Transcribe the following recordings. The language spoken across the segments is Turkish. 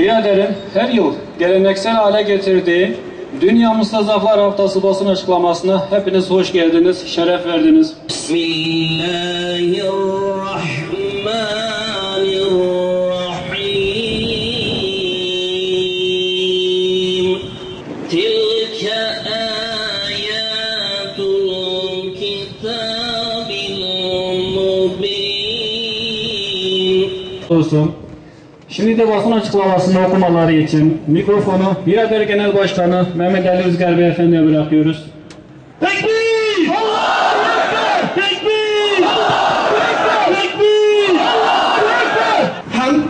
Biraderin her yıl geleneksel hale getirdiği Dünya Mustazaflar Haftası basın açıklamasına hepiniz hoş geldiniz, şeref verdiniz. Bismillahirrahmanirrahim. Tilke ayatul kitabil mubin. Olsun. Şimdi de basın açıklamasını okumaları için mikrofonu Birader Genel Başkanı Mehmet Ali Özger Beyefendi'ye bırakıyoruz. Tekbir! Allahu Ekber! Tekbir! Allahu Ekber! Tekbir! Allahu Ekber! Hamd,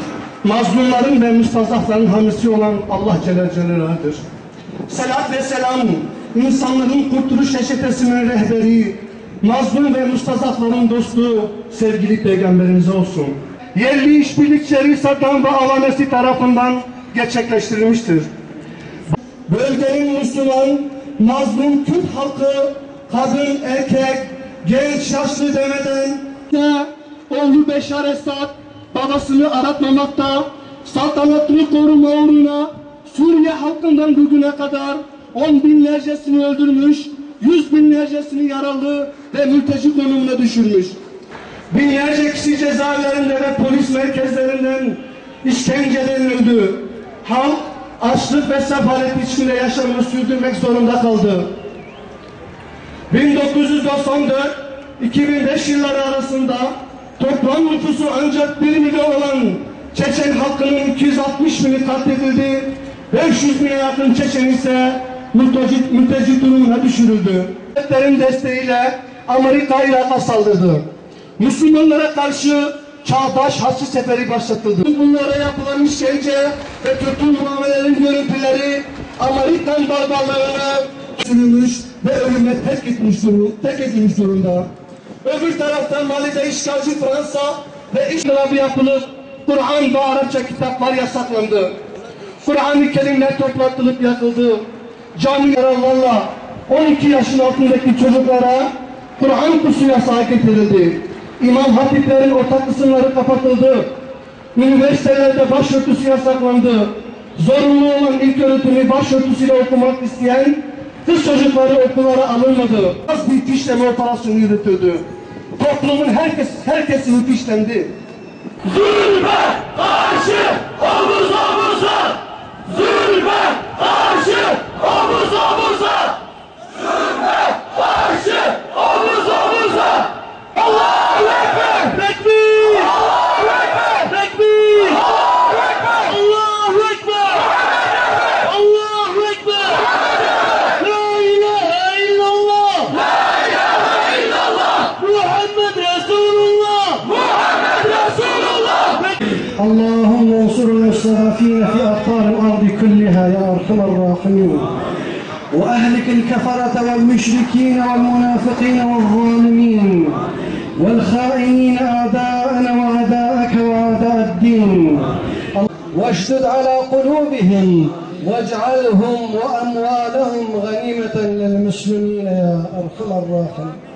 mazlumların ve müstazafların hamisi olan Allah Celle Celaluhu'dur. Selat ve selam, insanların kurtuluş reçetesinin rehberi, mazlum ve müstazafların dostu, sevgili Peygamberimize olsun. Yerli işbirlikçileri Saddam ve avanesi tarafından gerçekleştirilmiştir. Bölgenin Müslüman, mazlum Kürt halkı, kadın, erkek, genç, yaşlı demeden oğlu Beşar Esad babasını aratmamakta, saltanatını koruma uğruna Suriye halkından bugüne kadar 10 binlercesini öldürmüş, 100 binlercesini yaralı ve mülteci konumuna düşürmüş. Binlerce kişi cezaevlerinde ve polis merkezlerinden işkencelerildi. Halk açlık ve sefalet içinde yaşamını sürdürmek zorunda kaldı. 1994-2005 yılları arasında toplam nüfusu ancak 1 milyon olan Çeçen halkının 260 bini katledildi, 500 bine yakın Çeçen ise mülteci durumuna düşürüldü. Devletlerin desteğiyle Amerika Irak'a saldırdı. Müslümanlara karşı çağdaş Haçlı Seferi başlatıldı. Bunlara yapılan işkence ve kötü muamelelerin görüntüleri Amerikan barbarlığına sürülmüş ve ölüme terk edilmiş durumda. Öbür taraftan Mali'de işgalci Fransa ve işgalabı yapılıp Kur'an ve Arapça kitaplar yasaklandı. Kur'an-ı Kerimler toplatılıp yakıldı. Camilere valla 12 yaşın altındaki çocuklara Kur'an kursu yasağı getirildi. İmam hatiplerin ortak kısımları kapatıldı. Üniversitelerde başörtüsü yasaklandı. Zorunlu olan ilköğretimi başörtüsüyle okumak isteyen kız çocukları okullara alınmadı. Az bir fişleme operasyonu yürütüldü. Toplumun herkesini fişlendi. Zulme karşı omuz omuza! Zulme karşı omuz omuza! Zulme karşı omuz omuza! Allahu Ekber! Tekbir! Allahu Ekber! Tekbir! Allahu Ekber! Allahu Ekber! Allahu Ekber! La ilahe illallah! La ilahe illallah! Muhammed Resulullah! Muhammed Resulullah! اللهم انصر المستضعفين في أقطار الأرض كلها يا أرحم الراحمين وأهلك الكفرة والمشركين والمنافقين والظالمين والخائنين أعداءنا وأعداءك وأعداء الدين واشدد على قلوبهم واجعلهم وأموالهم غنيمة للمسلمين يا أرحم الراحمين